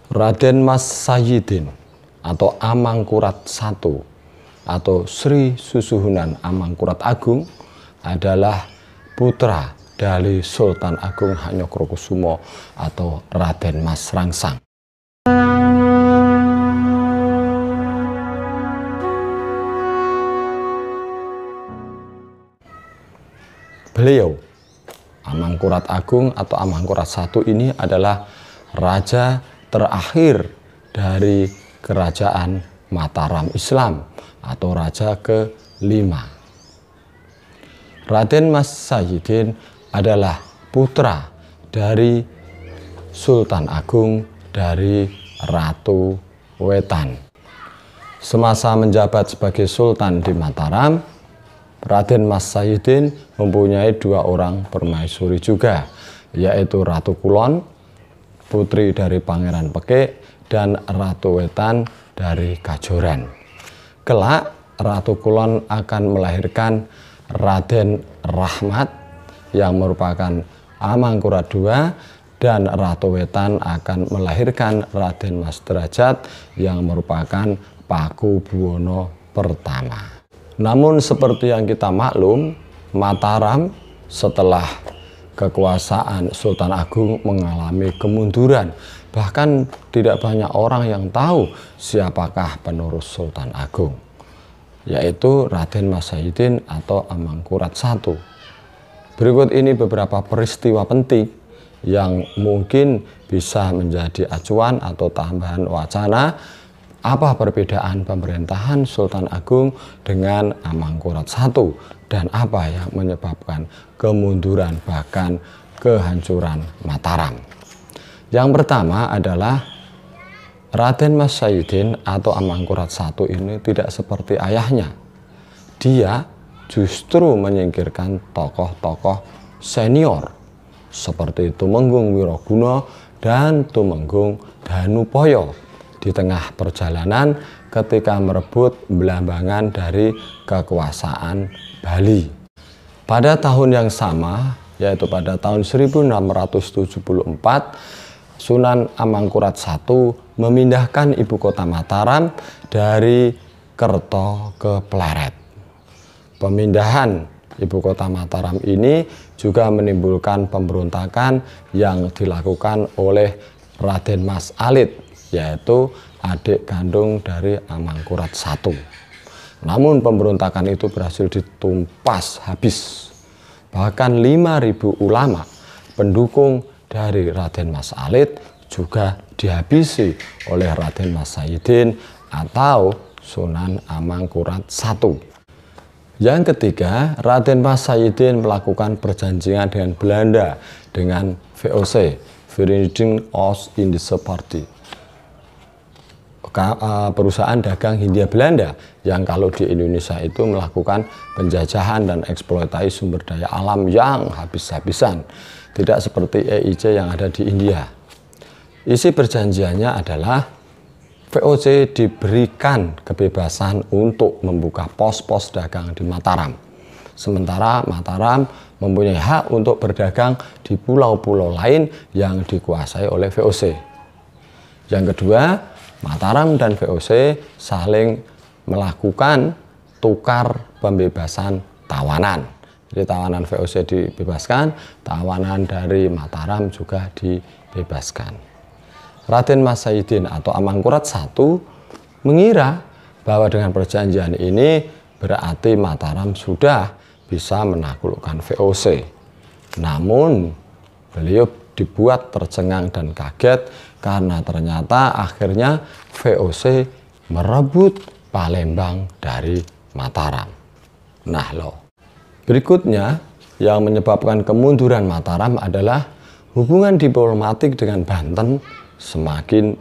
Raden Mas Sayidin atau Amangkurat I atau Sri Susuhunan Amangkurat Agung adalah putra dari Sultan Agung Hanyokrokusumo atau Raden Mas Rangsang. Beliau, Amangkurat Agung atau Amangkurat I ini adalah raja terakhir dari kerajaan Mataram Islam atau raja ke-5. Raden Mas Sayidin adalah putra dari Sultan Agung dari Ratu Wetan. Semasa menjabat sebagai Sultan di Mataram, Raden Mas Sayidin mempunyai 2 orang permaisuri juga, yaitu Ratu Kulon, putri dari Pangeran Pekik, dan Ratu Wetan dari Kajoran. Kelak, Ratu Kulon akan melahirkan Raden Rahmat yang merupakan Amangkurat II, dan Ratu Wetan akan melahirkan Raden Mas Derajat yang merupakan Pakubuwono I. Namun seperti yang kita maklum, Mataram setelah kekuasaan Sultan Agung mengalami kemunduran. Bahkan tidak banyak orang yang tahu siapakah penerus Sultan Agung, yaitu Raden Mas Sayidin atau Amangkurat I. Berikut ini beberapa peristiwa penting yang mungkin bisa menjadi acuan atau tambahan wacana apa perbedaan pemerintahan Sultan Agung dengan Amangkurat I dan apa yang menyebabkan kemunduran bahkan kehancuran Mataram. Yang pertama adalah Raden Mas Sayidin atau Amangkurat I ini tidak seperti ayahnya. Dia justru menyingkirkan tokoh-tokoh senior seperti Tumenggung Wiraguna dan Tumenggung Danupoyo di tengah perjalanan ketika merebut Blambangan dari kekuasaan Bali. Pada tahun yang sama, yaitu pada tahun 1674, Sunan Amangkurat I memindahkan ibu kota Mataram dari Kerto ke Pleret. Pemindahan ibu kota Mataram ini juga menimbulkan pemberontakan yang dilakukan oleh Raden Mas Alit, yaitu adik kandung dari Amangkurat I. Namun pemberontakan itu berhasil ditumpas habis. Bahkan 5.000 ulama pendukung dari Raden Mas Alit juga dihabisi oleh Raden Mas Sayidin atau Sunan Amangkurat I. Yang ketiga, Raden Mas Sayidin melakukan perjanjian dengan Belanda dengan VOC, Vereniging Oost-Indische Party, perusahaan dagang Hindia Belanda yang kalau di Indonesia itu melakukan penjajahan dan eksploitasi sumber daya alam yang habis-habisan, tidak seperti EIC yang ada di India. Isi perjanjiannya adalah VOC diberikan kebebasan untuk membuka pos-pos dagang di Mataram, sementara Mataram mempunyai hak untuk berdagang di pulau-pulau lain yang dikuasai oleh VOC. Yang kedua, Mataram dan VOC saling melakukan tukar pembebasan tawanan. Jadi tawanan VOC dibebaskan, tawanan dari Mataram juga dibebaskan. Raden Mas Sayidin atau Amangkurat I mengira bahwa dengan perjanjian ini berarti Mataram sudah bisa menaklukkan VOC. Namun beliau dibuat tercengang dan kaget karena ternyata akhirnya VOC merebut Palembang dari Mataram. Nah loh, berikutnya yang menyebabkan kemunduran Mataram adalah hubungan diplomatik dengan Banten semakin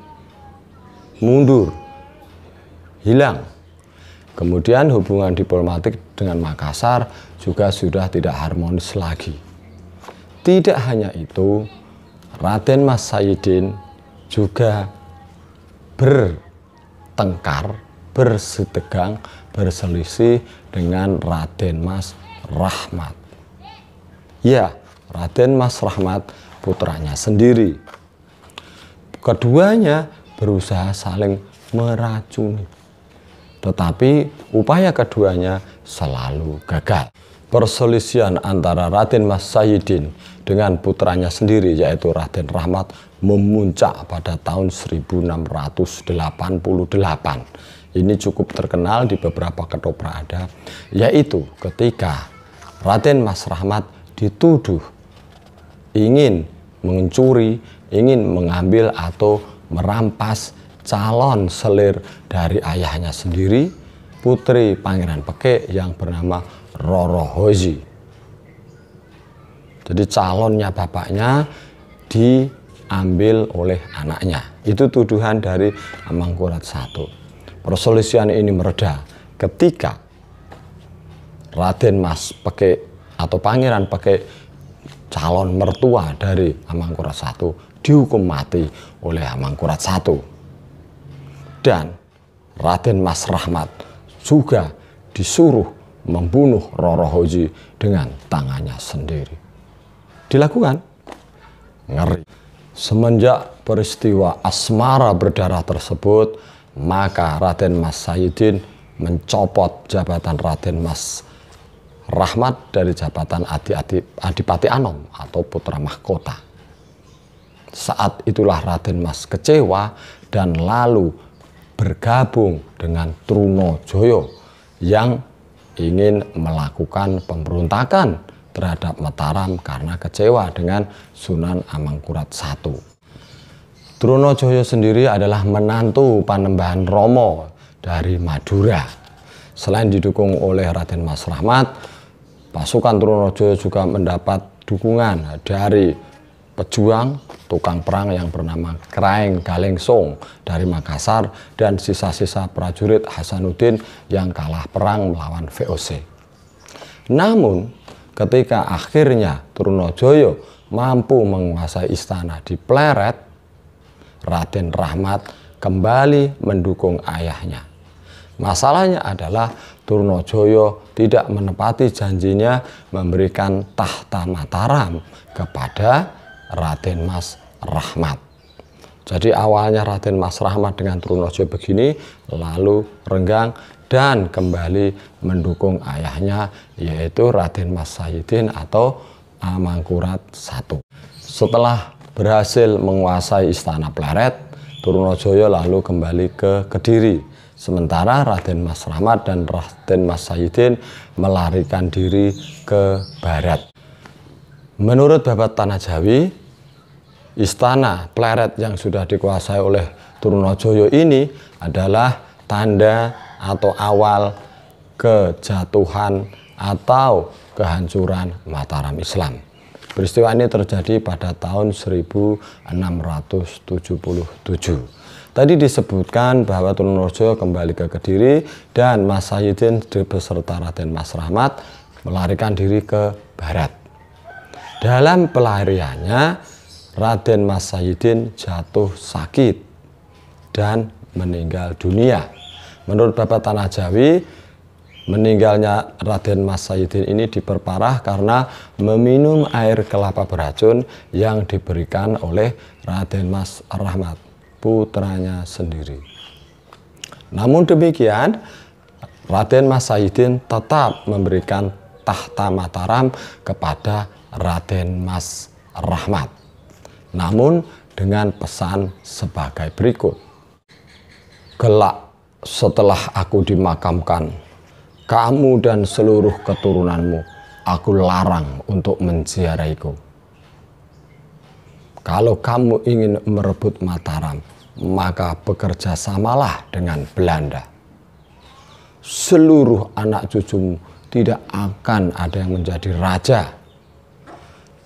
mundur, hilang. Kemudian hubungan diplomatik dengan Makassar juga sudah tidak harmonis lagi. Tidak hanya itu, Raden Mas Sayidin juga bertengkar, bersetegang, berselisih dengan Raden Mas Rahmat. Ya, Raden Mas Rahmat putranya sendiri. Keduanya berusaha saling meracuni. Tetapi upaya keduanya selalu gagal. Perselisihan antara Raden Mas Sayyidin dengan putranya sendiri yaitu Raden Rahmat memuncak pada tahun 1688. Ini cukup terkenal di beberapa ketoprak ada, yaitu ketika Raden Mas Rahmat dituduh ingin mencuri, ingin mengambil atau merampas calon selir dari ayahnya sendiri, putri Pangeran Pekik yang bernama Roro Hozi. Jadi calonnya bapaknya diambil oleh anaknya. Itu tuduhan dari Amangkurat I. Perselisihan ini mereda ketika Raden Mas Pekik atau Pangeran Pekik, calon mertua dari Amangkurat I, dihukum mati oleh Amangkurat I. Dan Raden Mas Rahmat juga disuruh membunuh Roro Hozi dengan tangannya sendiri. Dilakukan. Ngeri. Semenjak peristiwa asmara berdarah tersebut, maka Raden Mas Sayyidin mencopot jabatan Raden Mas Rahmat dari jabatan Adipati Anom atau putra mahkota. Saat itulah Raden Mas kecewa dan lalu bergabung dengan Trunojoyo yang ingin melakukan pemberontakan terhadap Mataram karena kecewa dengan Sunan Amangkurat I. Trunojoyo sendiri adalah menantu Panembahan Romo dari Madura. Selain didukung oleh Raden Mas Rahmat, pasukan Trunojoyo juga mendapat dukungan dari pejuang tukang perang yang bernama Kraeng Galengsong dari Makassar dan sisa-sisa prajurit Hasanuddin yang kalah perang melawan VOC. Namun ketika akhirnya Trunojoyo mampu menguasai istana di Pleret, Raden Rahmat kembali mendukung ayahnya. Masalahnya adalah Trunojoyo tidak menepati janjinya memberikan tahta Mataram kepada Raden Mas Rahmat. Jadi awalnya Raden Mas Rahmat dengan Trunojoyo begini, lalu renggang dan kembali mendukung ayahnya yaitu Raden Mas Sayyidin atau Amangkurat I. Setelah berhasil menguasai istana Pleret, Trunojoyo lalu kembali ke Kediri. Sementara Raden Mas Rahmat dan Raden Mas Sayyidin melarikan diri ke barat. Menurut Babat Tanah Jawi, istana Pleret yang sudah dikuasai oleh Trunojoyo ini adalah tanda atau awal kejatuhan atau kehancuran Mataram Islam. Peristiwa ini terjadi pada tahun 1677. Tadi disebutkan bahwa Trunojoyo kembali ke Kediri dan Mas Sayyidin beserta Raden Mas Rahmat melarikan diri ke barat. Dalam pelariannya, Raden Mas Sayyidin jatuh sakit dan meninggal dunia. Menurut Babat Tanah Jawi, meninggalnya Raden Mas Sayyidin ini diperparah karena meminum air kelapa beracun yang diberikan oleh Raden Mas Rahmat, putranya sendiri. Namun demikian, Raden Mas Sayyidin tetap memberikan tahta Mataram kepada Raden Mas Rahmat. Namun dengan pesan sebagai berikut. Kelak setelah aku dimakamkan, kamu dan seluruh keturunanmu aku larang untuk menziarahiku. Kalau kamu ingin merebut Mataram, maka bekerja samalah dengan Belanda. Seluruh anak cucumu tidak akan ada yang menjadi raja.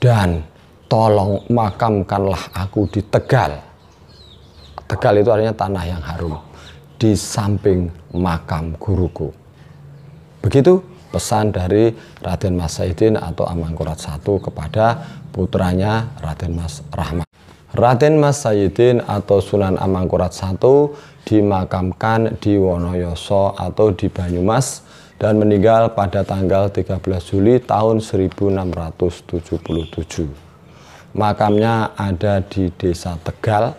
Dan tolong makamkanlah aku di Tegal. Tegal itu artinya tanah yang harum, di samping makam guruku. Begitu pesan dari Raden Mas Sayyidin atau Amangkurat I kepada putranya Raden Mas Rahmat. Raden Mas Sayyidin atau Sunan Amangkurat I dimakamkan di Wonoyoso atau di Banyumas dan meninggal pada tanggal 13 Juli tahun 1677. Makamnya ada di Desa Tegal,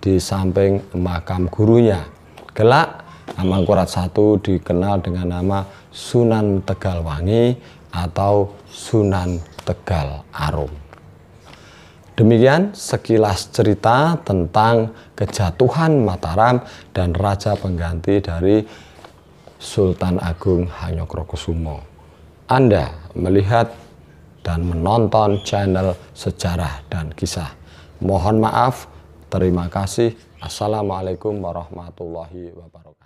di samping makam gurunya. Kelak Mangkurat I dikenal dengan nama Sunan Tegalwangi atau Sunan Tegal Arum. Demikian sekilas cerita tentang kejatuhan Mataram dan raja pengganti dari Sultan Agung Hanyokrokusumo. Anda melihat dan menonton channel Sejarah dan Kisah. Mohon maaf, terima kasih. Assalamualaikum warahmatullahi wabarakatuh.